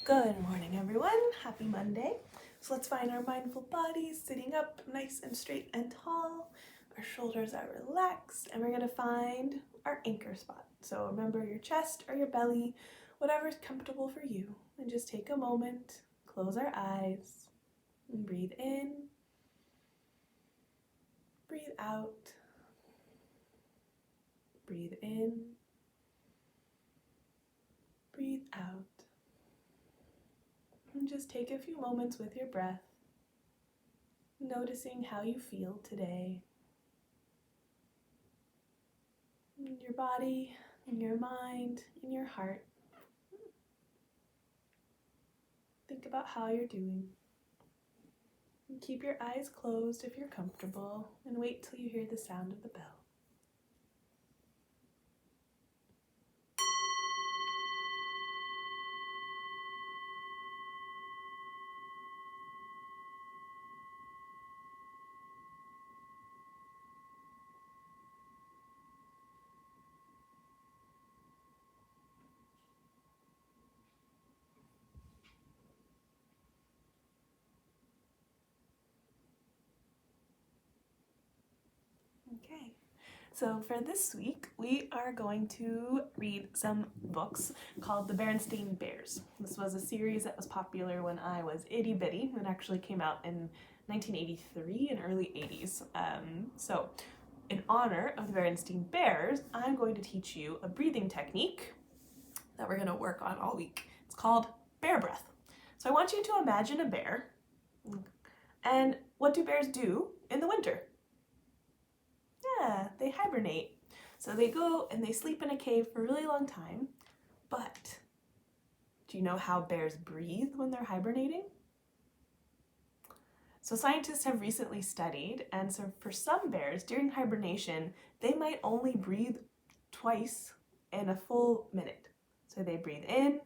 Good morning, everyone. Happy Monday. So let's find our mindful bodies sitting up nice and straight and tall. Our shoulders are relaxed, and we're going to find our anchor spot. So remember your chest or your belly, whatever's comfortable for you. And just take a moment, close our eyes, and breathe in, breathe out, breathe in, breathe out. And just take a few moments with your breath, noticing how you feel today. In your body, in your mind, in your heart. Think about how you're doing. And keep your eyes closed if you're comfortable, and wait till you hear the sound of the bell. Okay, so for this week, we are going to read some books called the Berenstain Bears. This was a series that was popular when I was itty bitty. It actually came out in 1983 and early 80s. So in honor of the Berenstain Bears, I'm going to teach you a breathing technique that we're going to work on all week. It's called bear breath. So I want you to imagine a bear. And what do bears do in the winter? Yeah, they hibernate. So they go and they sleep in a cave for a really long time. But do you know how bears breathe when they're hibernating? So scientists have recently studied, and so for some bears during hibernation, they might only breathe twice in a full minute. So they breathe in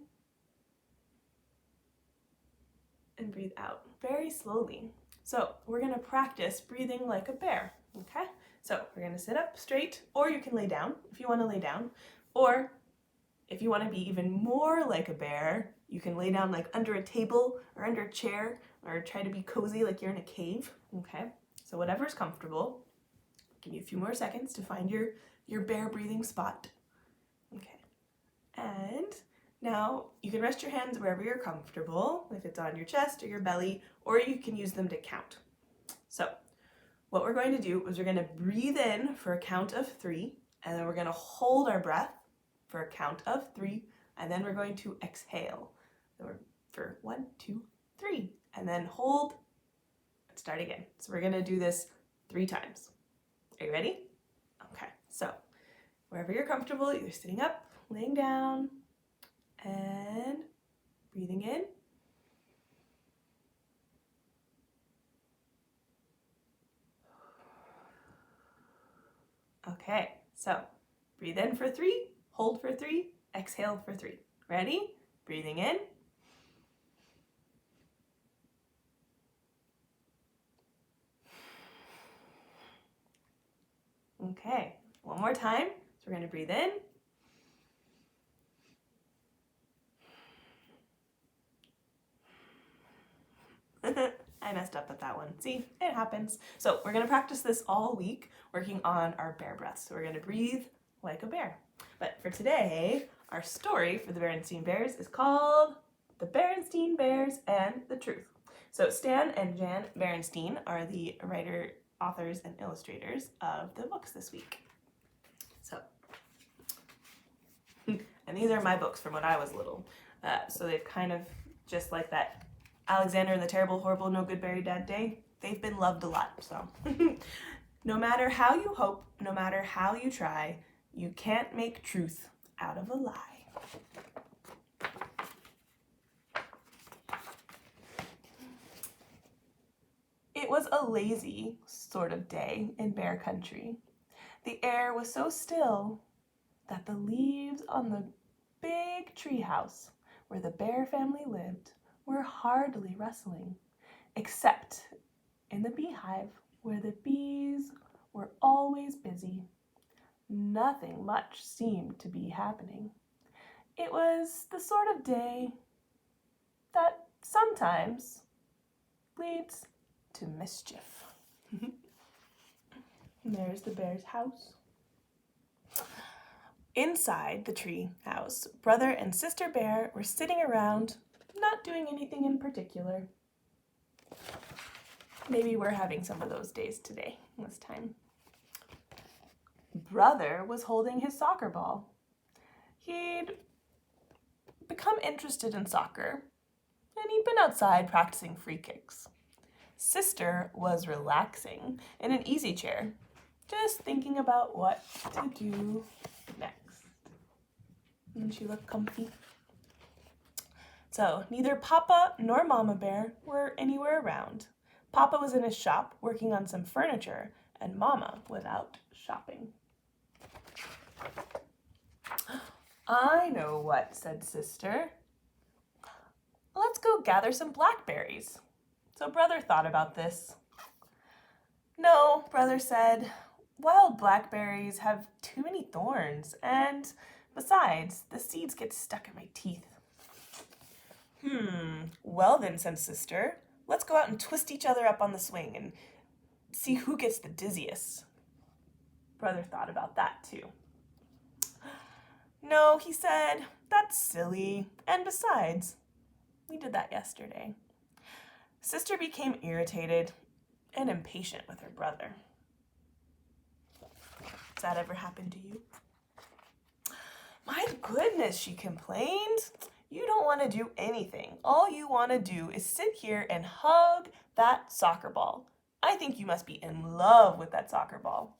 and breathe out very slowly. So we're going to practice breathing like a bear, okay? So we're going to sit up straight, or you can lay down if you want to lay down, or if you want to be even more like a bear, you can lay down like under a table or under a chair, or try to be cozy like you're in a cave, okay? So whatever's comfortable. Give you a few more seconds to find your bear breathing spot. Okay, and now you can rest your hands wherever you're comfortable, if it's on your chest or your belly, or you can use them to count. So what we're going to do is we're going to breathe in for a count of 3, and then we're going to hold our breath for a count of 3, and then we're going to exhale for 1, 2, 3, and then hold and start again. So we're going to do this 3 times. Are you ready? Okay, so wherever you're comfortable, either sitting up, laying down, and breathing in. Okay, so breathe in for 3, hold for 3, exhale for 3. Ready? Breathing in. Okay, one more time. So we're going to breathe in. I messed up at that one. See, it happens. So we're going to practice this all week, working on our bear breaths. So we're going to breathe like a bear. But for today, our story for the Berenstain Bears is called The Berenstain Bears and the Truth. So Stan and Jan Berenstein are the writer, authors, and illustrators of the books this week. So, and these are my books from when I was little. So they've kind of, just like that Alexander and the Terrible, Horrible, No Good, Very Bad Day, they've been loved a lot. So no matter how you hope, no matter how you try, you can't make truth out of a lie. It was a lazy sort of day in bear country. The air was so still that the leaves on the big treehouse where the bear family lived were hardly rustling, except in the beehive where the bees were always busy. Nothing much seemed to be happening. It was the sort of day that sometimes leads to mischief. There's the bear's house. Inside the tree house, Brother and Sister Bear were sitting around, not doing anything in particular. Maybe we're having some of those days today, this time. Brother was holding his soccer ball. He'd become interested in soccer, and he'd been outside practicing free kicks. Sister was relaxing in an easy chair, just thinking about what to do next. And she looked comfy. So neither Papa nor Mama Bear were anywhere around. Papa was in his shop working on some furniture, and Mama was out shopping. I know what, said Sister. Let's go gather some blackberries. So Brother thought about this. No, Brother said, wild blackberries have too many thorns, and besides, the seeds get stuck in my teeth. Well then, said Sister, let's go out and twist each other up on the swing and see who gets the dizziest. Brother thought about that too. No, he said, that's silly, and besides, we did that yesterday. Sister became irritated and impatient with her brother. Has that ever happened to you? My goodness, she complained. You don't want to do anything. All you want to do is sit here and hug that soccer ball. I think you must be in love with that soccer ball.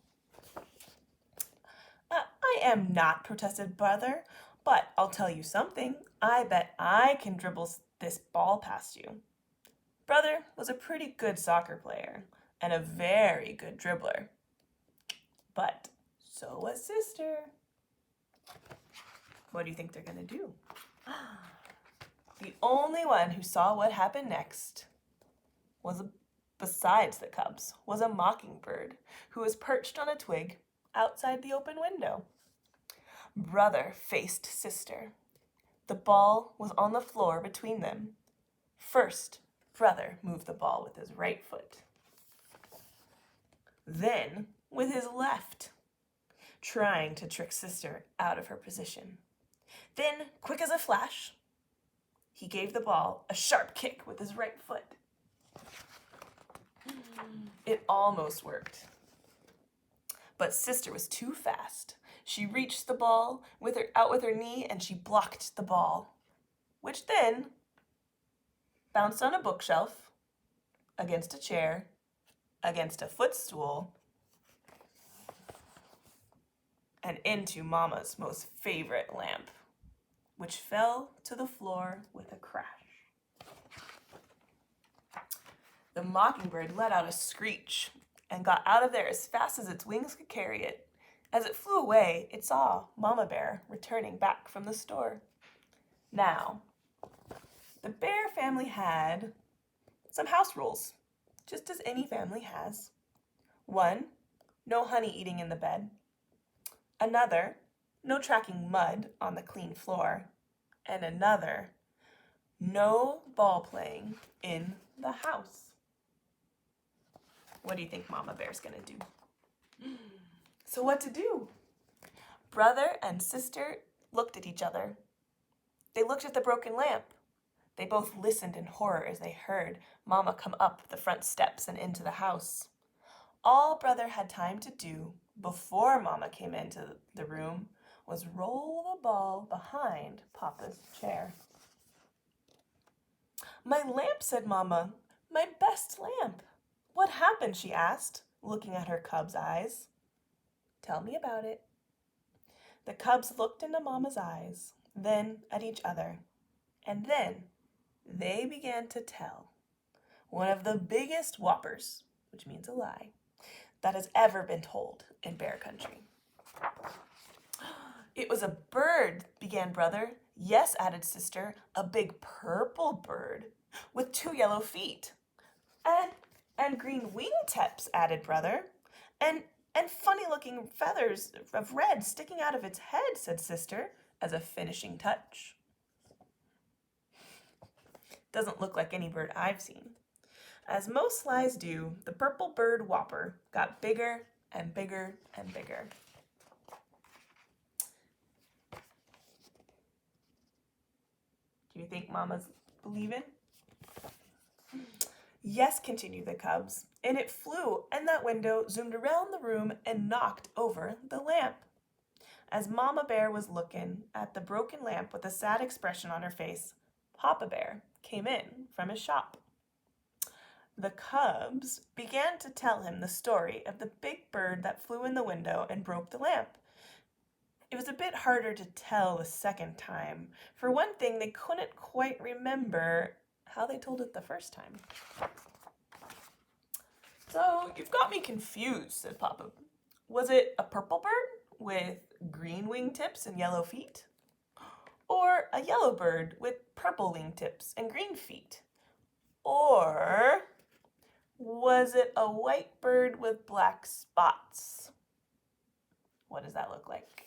I am not, protested Brother, but I'll tell you something. I bet I can dribble this ball past you. Brother was a pretty good soccer player and a very good dribbler. But so was Sister. What do you think they're going to do? The only one who saw what happened next besides the cubs, was a mockingbird who was perched on a twig outside the open window. Brother faced Sister. The ball was on the floor between them. First, Brother moved the ball with his right foot. Then, with his left, trying to trick Sister out of her position. Then, quick as a flash, he gave the ball a sharp kick with his right foot. It almost worked. But Sister was too fast. She reached the ball out with her knee and she blocked the ball, which then bounced on a bookshelf, against a chair, against a footstool, and into Mama's most favorite lamp, which fell to the floor with a crash. The mockingbird let out a screech and got out of there as fast as its wings could carry it. As it flew away, it saw Mama Bear returning back from the store. Now, the bear family had some house rules, just as any family has. 1, no honey eating in the bed. Another, no tracking mud on the clean floor. And another, no ball playing in the house. What do you think Mama Bear's gonna do? So what to do? Brother and Sister looked at each other. They looked at the broken lamp. They both listened in horror as they heard Mama come up the front steps and into the house. All Brother had time to do before Mama came into the room was roll the ball behind Papa's chair. My lamp, said Mama, my best lamp. What happened, she asked, looking at her cub's eyes. Tell me about it. The cubs looked into Mama's eyes, then at each other, and then they began to tell one of the biggest whoppers, which means a lie, that has ever been told in bear country. It was a bird, began Brother. Yes, added Sister, a big purple bird with 2 yellow feet. And green wingtips, added Brother. And funny-looking feathers of red sticking out of its head, said Sister, as a finishing touch. Doesn't look like any bird I've seen. As most lies do, the purple bird whopper got bigger and bigger and bigger. Do you think Mama's believing? Yes, continued the cubs, and it flew, and that window zoomed around the room and knocked over the lamp. As Mama Bear was looking at the broken lamp with a sad expression on her face, Papa Bear came in from his shop. The cubs began to tell him the story of the big bird that flew in the window and broke the lamp. It was a bit harder to tell the second time. For one thing, they couldn't quite remember how they told it the first time. So, you've got me confused, said Papa. Was it a purple bird with green wingtips and yellow feet? Or a yellow bird with purple wingtips and green feet? Or was it a white bird with black spots? What does that look like?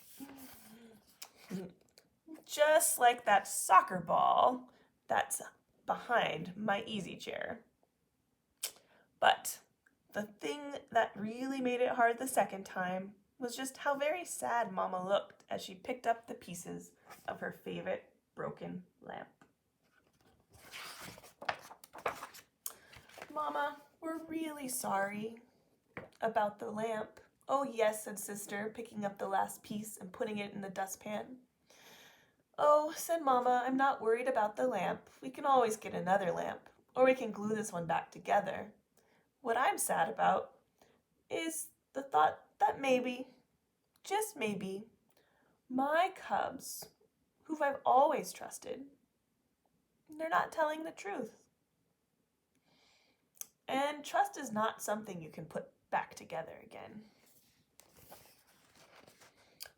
Just like that soccer ball that's behind my easy chair. But the thing that really made it hard the second time was just how very sad Mama looked as she picked up the pieces of her favorite broken lamp. Mama, we're really sorry about the lamp. Oh yes, said Sister, picking up the last piece and putting it in the dustpan. Oh, said Mama, I'm not worried about the lamp. We can always get another lamp, or we can glue this one back together. What I'm sad about is the thought that maybe, just maybe, my cubs, who I've always trusted, they're not telling the truth. And trust is not something you can put back together again.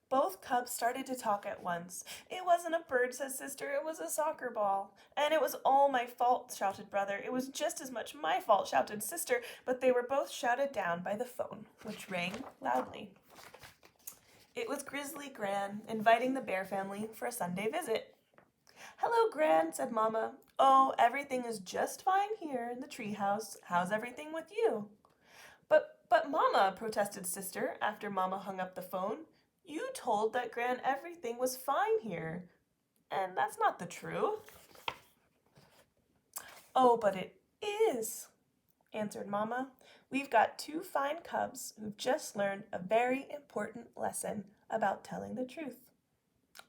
Both cubs started to talk at once. It wasn't a bird, said Sister, it was a soccer ball. And it was all my fault, shouted Brother. It was just as much my fault, shouted Sister, but they were both shouted down by the phone, which rang loudly. It was Grizzly Gran, inviting the Bear family for a Sunday visit. Hello, Gran, said Mama. Oh, everything is just fine here in the treehouse. How's everything with you? But Mama, protested Sister after Mama hung up the phone. You told that Gran everything was fine here, and that's not the truth. Oh, but it is, answered Mama. We've got two fine cubs who've just learned a very important lesson about telling the truth.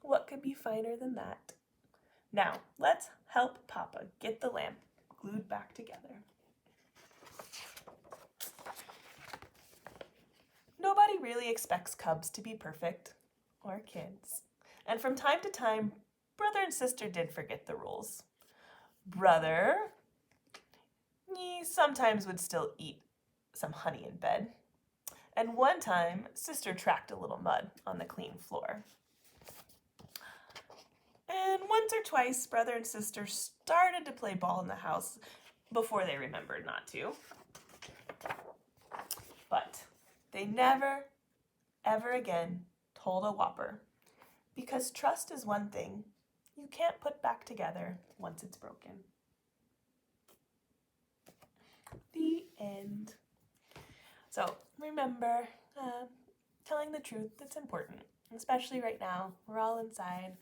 What could be finer than that? Now, let's help Papa get the lamp glued back together. Nobody really expects cubs to be perfect, or kids. And from time to time, Brother and Sister did forget the rules. Brother, he sometimes would still eat some honey in bed. And one time, Sister tracked a little mud on the clean floor. And once or twice, Brother and Sister started to play ball in the house before they remembered not to. But they never, ever again told a whopper, because trust is one thing you can't put back together once it's broken. The end. So remember, telling the truth, it's important, especially right now. We're all inside.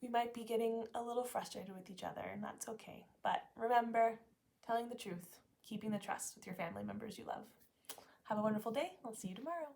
We might be getting a little frustrated with each other, and that's okay. But remember, telling the truth, keeping the trust with your family members you love. Have a wonderful day. I'll see you tomorrow.